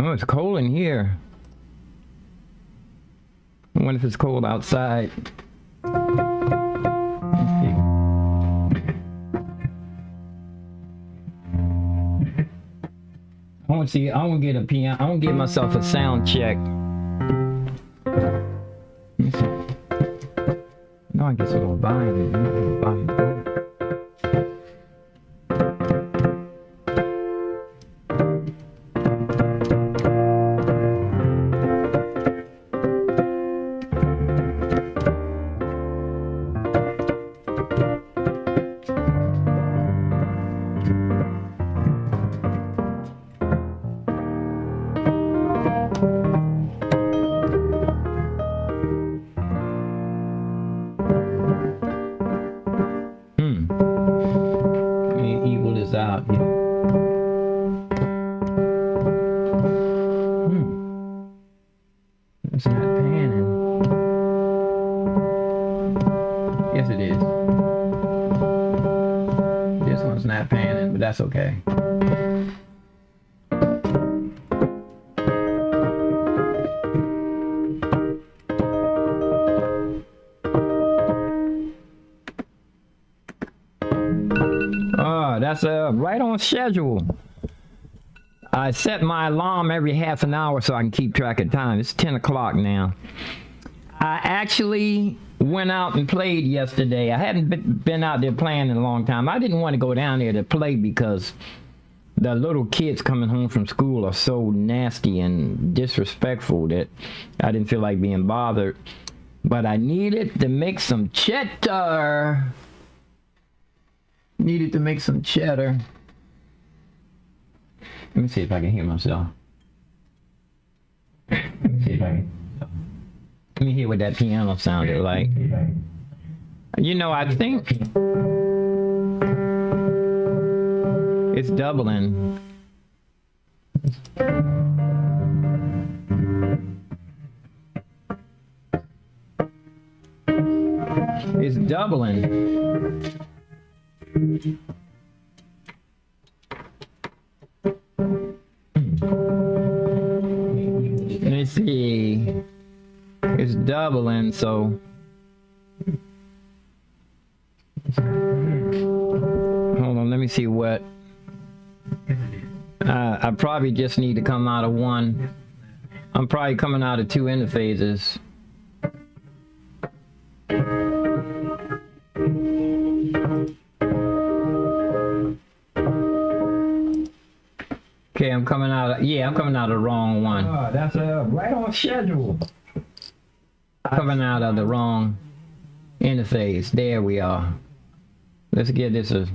Oh, it's cold in here. I wonder if it's cold outside. Let's see. I want to see. I want to get a piano. I want to give myself a sound check. Let me see. No, I guess a little volume. Out here. It's not panning. Yes, it is. This one's not panning, but that's okay. That's right on schedule. I set my alarm every half an hour so I can keep track of time. It's 10 o'clock now. I actually went out and played yesterday. I hadn't been out there playing in a long time. I didn't want to go down there to play because the little kids coming home from school are so nasty and disrespectful that I didn't feel like being bothered. But I needed to make some cheddar. Needed to make some cheddar. Let me see if I can hear myself. Let me see if I can. Let me hear what that piano sounded like. You know, I think it's doubling. It's doubling. Let's see. It's doubling, so hold on, let me see what I probably just need to come out of one. I'm probably coming out of two interphases. Okay, I'm coming out of, I'm coming out of the wrong one. Oh, that's right on schedule. Coming out of the wrong interface. There we are. Let's get this a...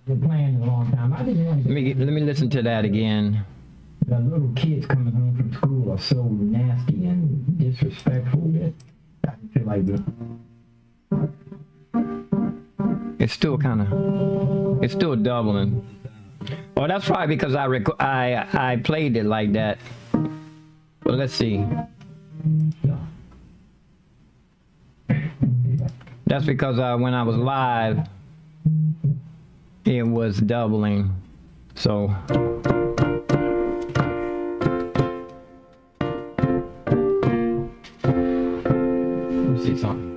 We're playing a long time. I didn't want to let me listen to that again. The little kids coming home from school are so nasty and disrespectful that I feel like it's still kind of, it's still doubling. Oh, that's probably because I played it like that. Well, let's see. That's because when I was live, it was doubling. So. Let's see something.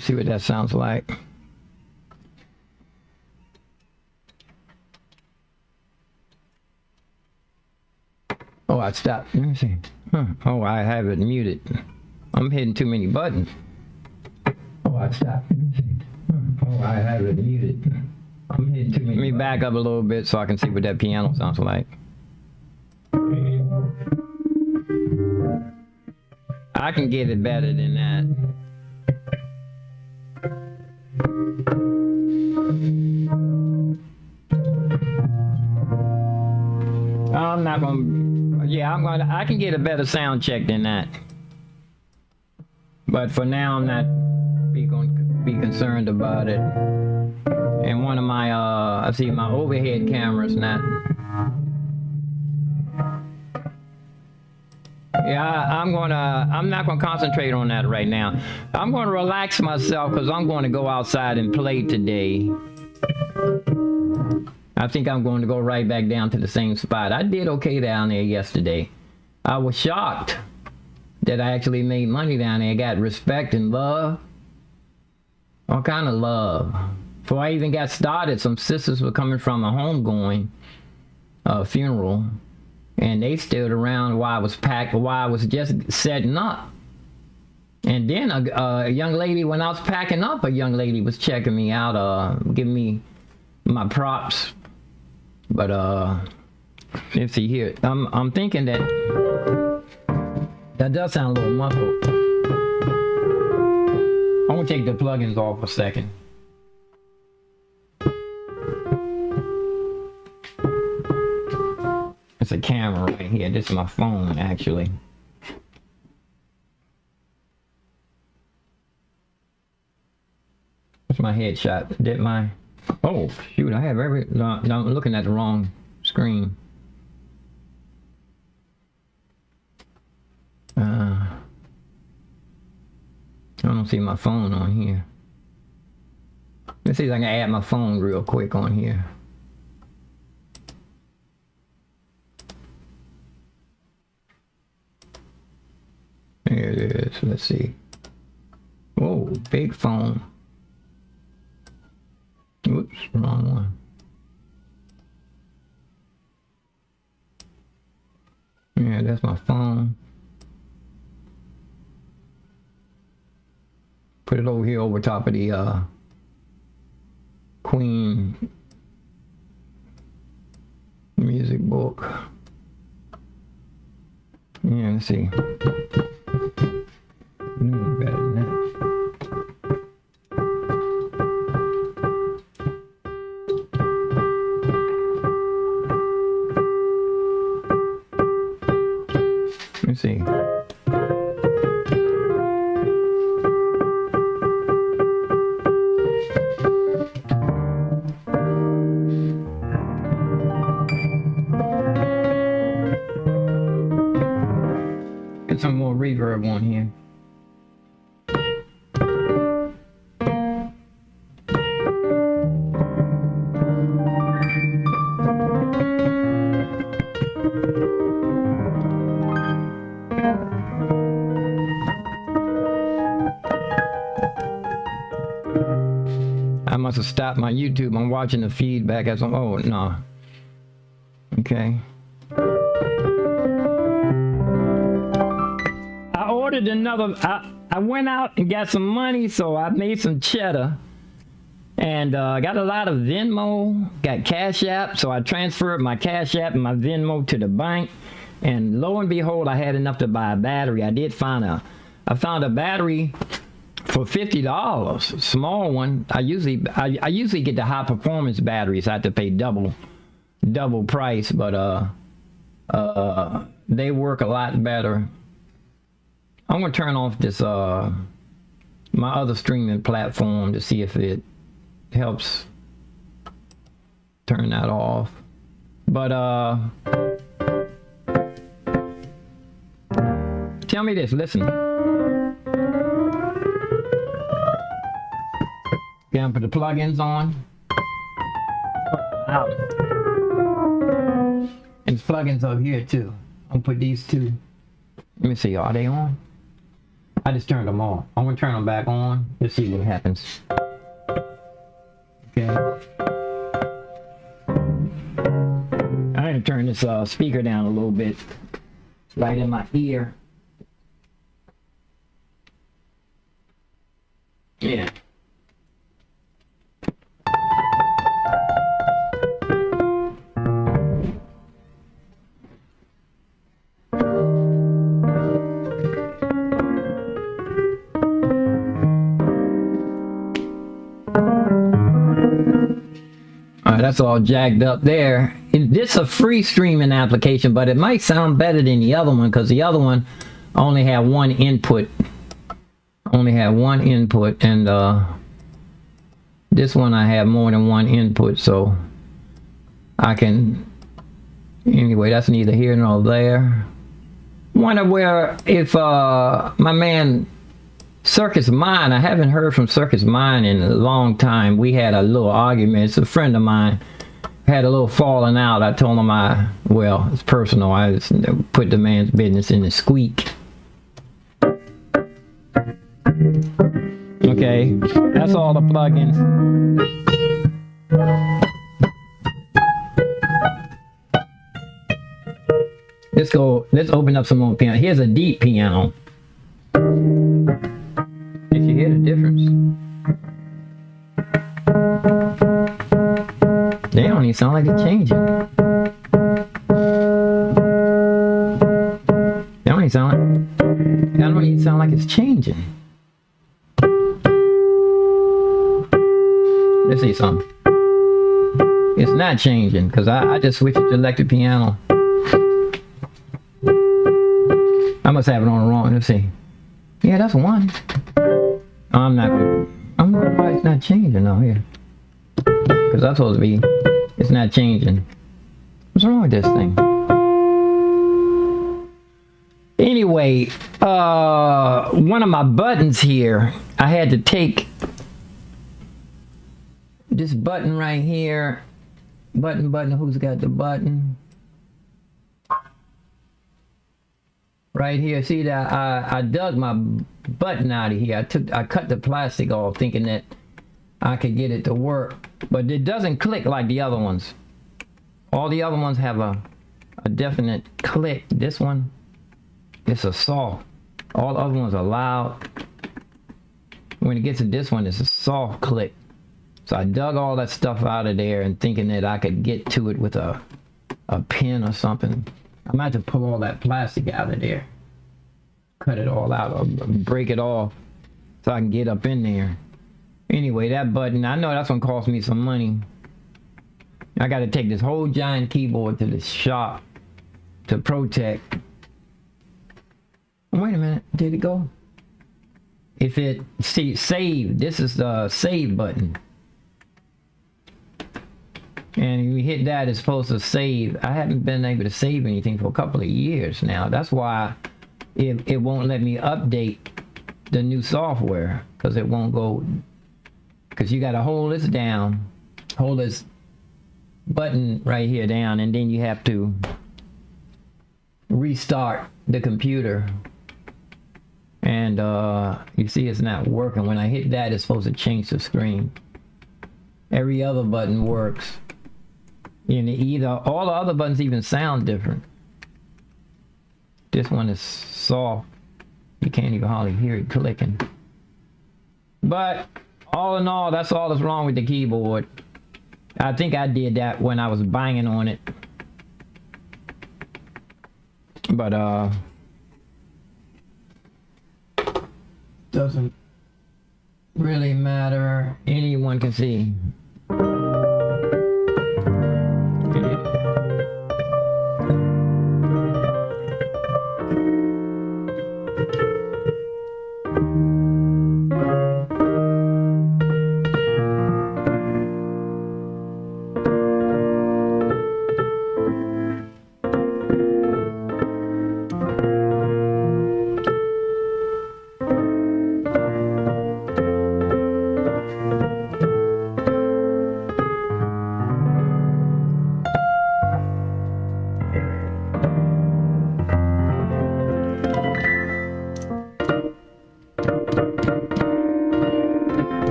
See what that sounds like. Oh, I stopped. Let me see. Oh, I have it muted. I'm hitting too many buttons. Oh, I stopped. Let me see. Oh, I have it muted. I'm hitting too many. Let me back up a little bit so I can see what that piano sounds like. I can get it better than that. I'm not gonna. Yeah, I can get a better sound check than that. But for now, I'm not gonna be concerned about it. And one of my, I see my overhead camera's not. Yeah, I'm not gonna concentrate on that right now. I'm gonna relax myself because I'm going to go outside and play today. I think I'm going to go right back down to the same spot. I did okay down there yesterday. I was shocked that I actually made money down there. I got respect and love. All kind of love. Before I even got started, some sisters were coming from a homegoing funeral. And they stood around while I was just setting up. And then a young lady, when I was packing up, a young lady was checking me out, giving me my props. But let's see here. I'm thinking that does sound a little muffled. I'm gonna take the plugins off for a second. It's a camera right here. This is my phone, actually. What's my headshot? Did my... Oh, shoot, I have every... No, I'm looking at the wrong screen. I don't see my phone on here. Let's see if I can add my phone real quick on here. Here it is. Let's see. Whoa, big phone. Oops, wrong one. Yeah, that's my phone. Put it over here over top of the Queen music book. Yeah, let's see. Better than that. Let me see. Get some more reverb on here. I must have stopped my YouTube. I'm watching the feedback as I'm, oh, no. Okay. I ordered another, I went out and got some money, so I made some cheddar. And got a lot of Venmo, got Cash App, so I transferred my Cash App and my Venmo to the bank. And lo and behold, I had enough to buy a battery. I found a battery for $50, small one. I usually get the high performance batteries. I have to pay double price, but they work a lot better. I'm gonna turn off this my other streaming platform to see if it helps turn that off. But tell me this, listen. Gonna put the plugins on. Out. And plugins over here too. I'm gonna put these two. Let me see, are they on? I just turned them off. I'm gonna turn them back on. Let's see what happens. Okay. I didn't turn this this speaker down a little bit. It's right in my ear. Yeah. That's all jacked up there. This is a free streaming application, but it might sound better than the other one because the other one only had one input. And this one I have more than one input, so I can. Anyway, that's neither here nor there. Wonder where if my man Circus Mind, I haven't heard from Circus Mind in a long time. We had a little argument. It's a friend of mine. Had a little falling out. I told him well, it's personal. I just put the man's business in the squeak. Okay, that's all the plugins. Let's open up some more piano. Here's a deep piano. Did you hear the difference? They don't even sound like it's changing. They don't even sound like it's changing. Let's see something. It's not changing because I just switched it to electric piano. I must have it on the wrong. Let's see. Yeah, that's one. I'm not why it's not changing out here. Because that's supposed to be. It's not changing. What's wrong with this thing? Anyway, one of my buttons here, I had to take this button right here. Button, who's got the button? Right here, see that I dug my button out of here. I cut the plastic off thinking that I could get it to work, but it doesn't click like the other ones. All the other ones have a definite click. This one, it's a soft. All the other ones are loud. When it gets to this one, it's a soft click. So I dug all that stuff out of there and thinking that I could get to it with a pin or something. I might have to pull all that plastic out of there. Cut it all out or break it off so I can get up in there. Anyway, that button, I know that's gonna cost me some money. I gotta take this whole giant keyboard to the shop to protect. Wait a minute, did it go? If it, see, save, this is the save button. And if you hit that, it's supposed to save. I haven't been able to save anything for a couple of years now. That's why it won't let me update the new software, because it won't go, because you got to hold this down, hold this button right here down, and then you have to restart the computer. And you see it's not working. When I hit that, it's supposed to change the screen. Every other button works. And either all the other buttons even sound different. This one is soft. You can't even hardly hear it clicking. But all in all, that's all that's wrong with the keyboard. I think I did that when I was banging on it. But doesn't really matter. Anyone can see.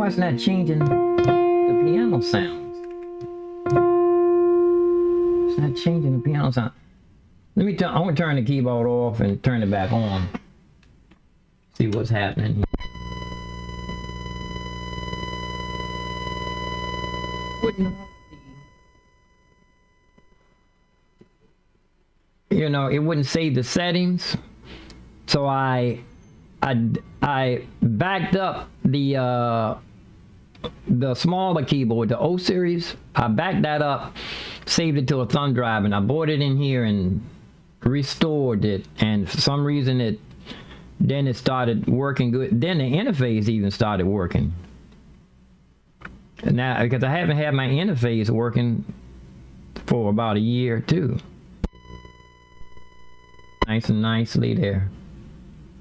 It's not changing the piano sounds. It's not changing the piano sound. Let me I want to turn the keyboard off and turn it back on. See what's happening. You know, it wouldn't save the settings, so I backed up the smaller keyboard, the O series. I backed that up, saved it to a thumb drive, and I brought it in here and restored it. And for some reason, it started working good. Then the interface even started working. And now, because I haven't had my interface working for about a year or two. Nice and nicely there,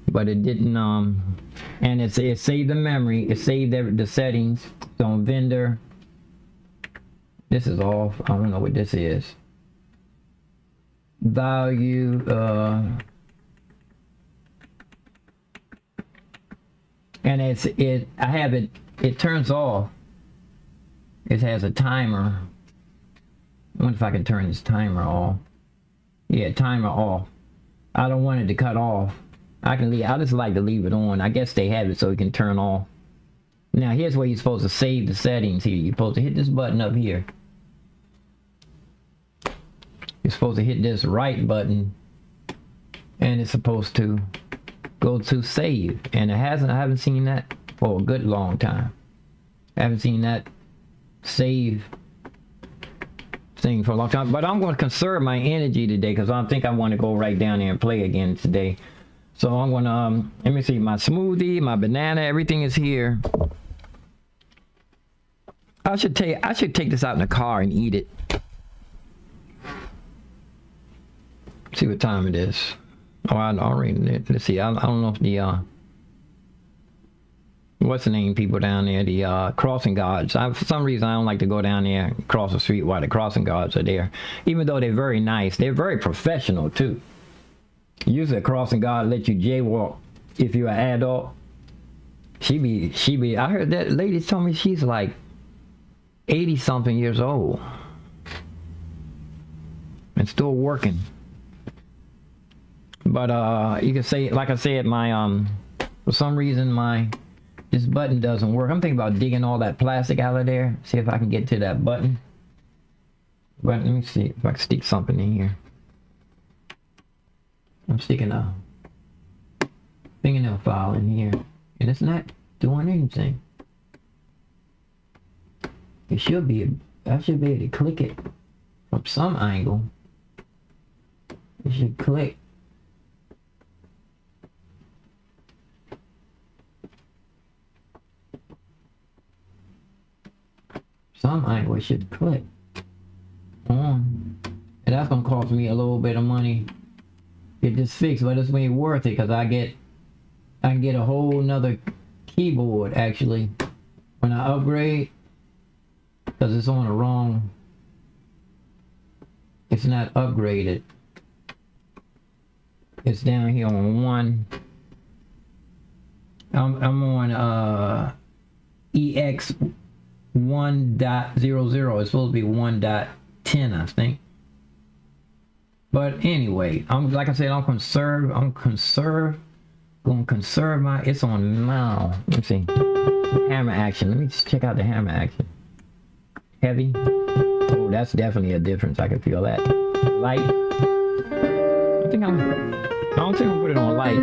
but it didn't. And it saved the memory. It saved the settings. So on vendor, this is off. I don't know what this is. Value. And I have it. It turns off. It has a timer. I wonder if I can turn this timer off. Yeah, timer off. I don't want it to cut off. I just like to leave it on. I guess they have it so it can turn off. Now here's where you're supposed to save the settings here. You're supposed to hit this button up here. You're supposed to hit this right button, and it's supposed to go to save. And I haven't seen that for a good long time. I haven't seen that save thing for a long time, but I'm going to conserve my energy today because I think I want to go right down there and play again today. So I'm going to let me see, my smoothie, my banana, everything is here. I should take this out in the car and eat it. See what time it is. Oh, I already, let's see. I don't know if the what's the name people down there, the crossing guards. For some reason I don't like to go down there and cross the street while the crossing guards are there, even though they're very nice. They're very professional too. Usually a crossing guard let you jaywalk if you're an adult. She be I heard that lady told me she's like 80 something years old and still working. But you can say, like I said, my for some reason this button doesn't work. I'm thinking about digging all that plastic out of there. See if I can get to that button. But let me see if I can stick something in here. I'm sticking a fingernail file in here, and it's not doing anything. It should be. I should be able to click it from some angle. It should click. Some angle, it should click on, and that's gonna cost me a little bit of money to get this fixed, but it's way worth it because I can get a whole nother keyboard actually when I upgrade, because it's on the wrong. It's not upgraded. It's down here on one. I'm on EX 1.00. It's supposed to be 1.10, I think. But anyway, like I said, I'm gonna conserve my. It's on now. Let's see. Hammer action. Let me just check out the hammer action. Heavy. Oh, that's definitely a difference. I can feel that. Light. I don't think I'm gonna put it on light,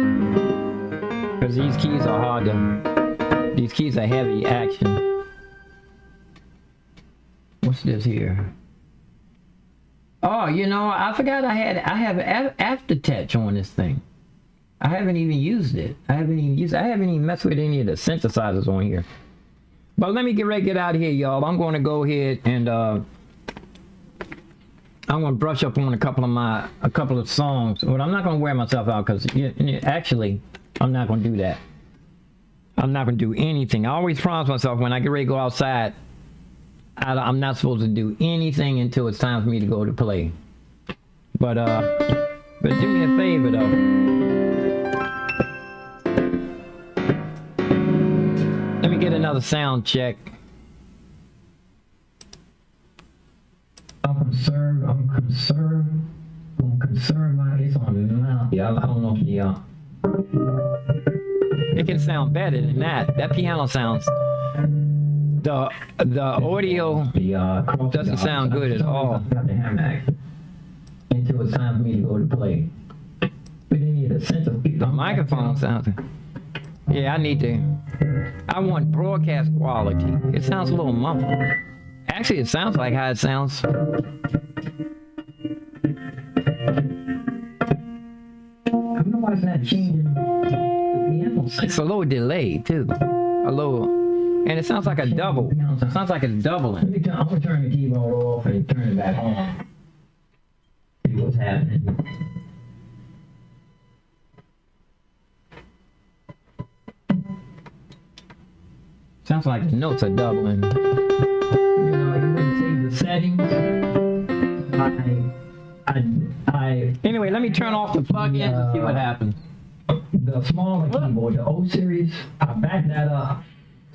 because these keys are hard to. These keys are heavy action. What's this here? Oh, you know, I forgot I have aftertouch on this thing. I haven't even used it. I haven't even messed with any of the synthesizers on here. But let me get ready to get out of here, y'all. I'm going to go ahead and I'm going to brush up on a couple of songs. But I'm not going to wear myself out, because actually I'm not going to do that. I'm not going to do anything. I always promise myself when I get ready to go outside, I'm not supposed to do anything until it's time for me to go to play. But do me a favor though. Let me get another sound check. I'm conserve my, it's on the mouth. Yeah, I don't know if it can sound better than that. That piano sounds, the audio doesn't sound good at all. Until it's time for me to go to play. But then you need a sense of the microphone sounds. Yeah, I want broadcast quality. It sounds a little muffled. Actually, it sounds like how it sounds. I don't know why it's not changing the piano sound. It's a little delayed too. A little, and it sounds like a double. It sounds like it's doubling. I'm gonna turn the keyboard off and turn it back on. See what's happening. Sounds like the notes are doubling. You know, you can see the settings. Anyway, let me turn off the plug-in and see what happens. The smaller keyboard, the O series, I backed that up,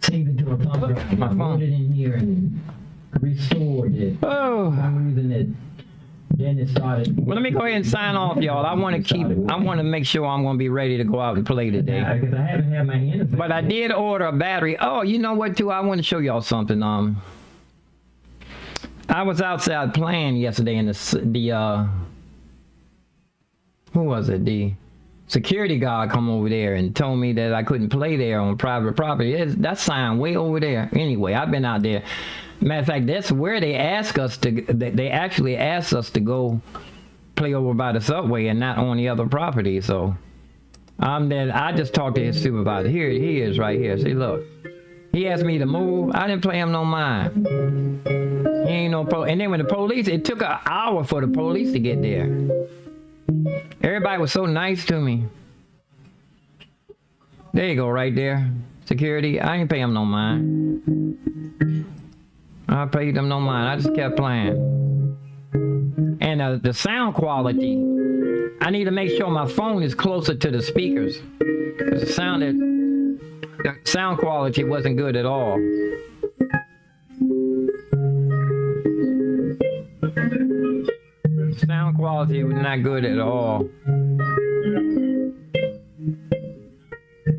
saved it to a thumb drive. I put it in here and restored it. Oh, I'm using it. Then it started. Well, let me go ahead and sign off, y'all. I want to make sure I'm going to be ready to go out and play today. Yeah, because I haven't had my interface. But I did order a battery. Oh, you know what, too? I want to show y'all something. I was outside playing yesterday, and who was it? The security guard come over there and told me that I couldn't play there on private property. That's signed way over there. Anyway, I've been out there. Matter of fact, that's where they ask us to. They actually asked us to go play over by the subway and not on the other property. So I just talked to his supervisor. Here he is, right here. See, look. He asked me to move. I didn't play him no mind. He ain't no pro. And then when the police, it took an hour for the police to get there. Everybody was so nice to me. There you go, right there. Security. I ain't pay him no mind. I paid them no mind. I just kept playing. And the sound quality, I need to make sure my phone is closer to the speakers. The sound quality wasn't good at all. Sound quality was not good at all.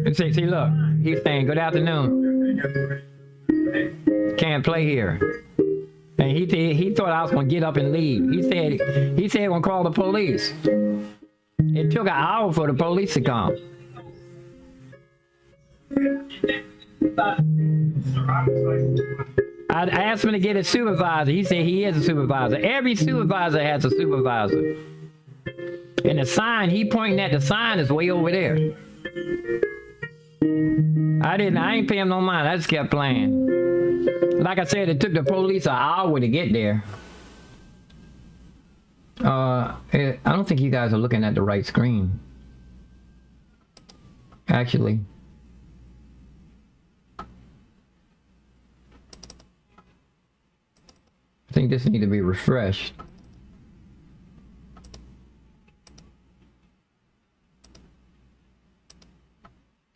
And see, look, he's saying, good afternoon. Can't play here. And he thought I was gonna get up and leave. He said gonna call the police. It took an hour for the police to come. I asked him to get a supervisor. He said he is a supervisor. Every supervisor has a supervisor. And the sign, he pointing at the sign is way over there. I ain't paying no mind. I just kept playing. Like I said, it took the police an hour to get there. I don't think you guys are looking at the right screen. Actually. I think this needs to be refreshed.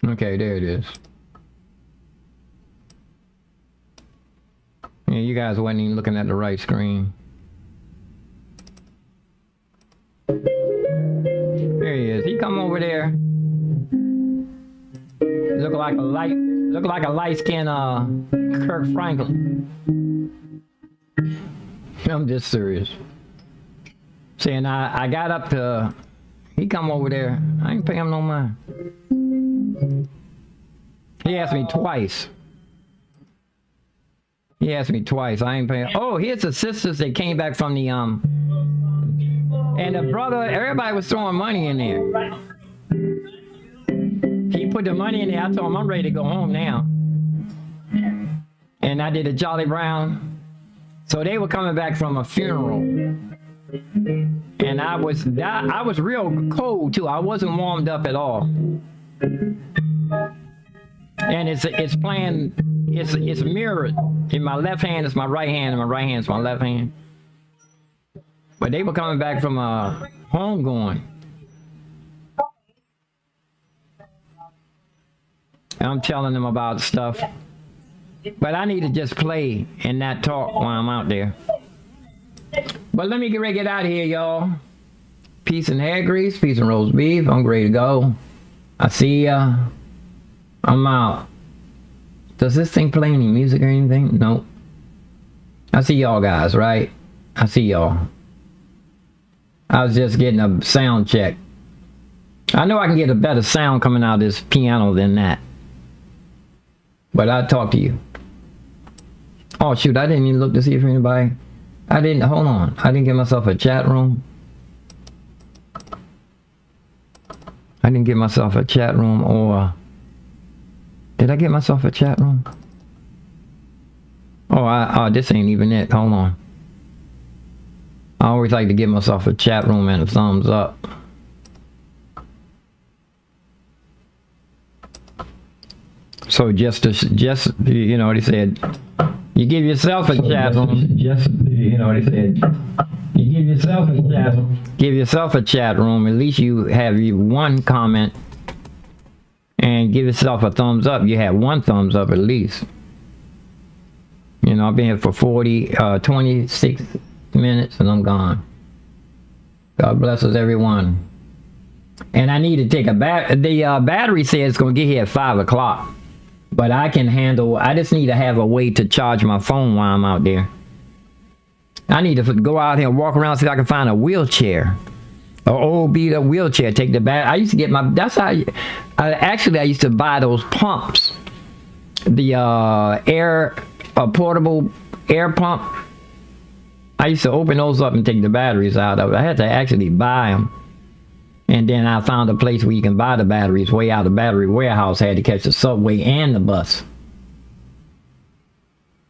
Okay, there it is. Yeah, you guys wasn't even looking at the right screen. There he is. He come over there. Look like a light-skinned Kirk Franklin. I'm just serious. Saying I got up to, he come over there. I ain't pay him no mind. He asked me twice. I ain't paying. Oh, here's the sisters that came back from the and the brother. Everybody was throwing money in there. He put the money in there. I told him I'm ready to go home now. And I did a Jolly Brown. So they were coming back from a funeral. And I was real cold too. I wasn't warmed up at all. And it's playing. It's mirrored. In my left hand is my right hand, and my right hand is my left hand. But they were coming back from a home going. And I'm telling them about stuff. But I need to just play and not talk while I'm out there. But let me get ready to get out of here, y'all. Peace and hair grease, peace and roast beef. I'm ready to go. I see ya. I'm out. Does this thing play any music or anything? Nope. I see y'all guys, right? I see y'all. I was just getting a sound check. I know I can get a better sound coming out of this piano than that. But I'll talk to you. Oh shoot, I didn't even look to see if anybody... hold on. I didn't give myself a chat room. I didn't give myself a chat room, or... Did I get myself a chat room? Oh, this ain't even it. Hold on. I always like to give myself a chat room and a thumbs up. So just you know what he said. You give yourself a chat room. You know what he said. You give yourself a chat room. Give yourself a chat room. At least you have one comment. And give yourself a thumbs up. You have one thumbs up at least. You know, I've been here for 26 minutes and I'm gone. God bless us, everyone. And I need to take the battery says it's going to get here at 5 o'clock. But I can handle, I just need to have a way to charge my phone while I'm out there. I need to go out here and walk around, see if I can find a wheelchair. An old beat up wheelchair. Take the bat. I used to get that's how I used to buy those pumps. The portable air pump. I used to open those up and take the batteries out of it. I had to actually buy them. And then I found a place where you can buy the batteries way out of the battery warehouse. I had to catch the subway and the bus.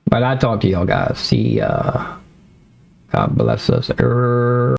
But I talk to y'all guys. See, God bless us.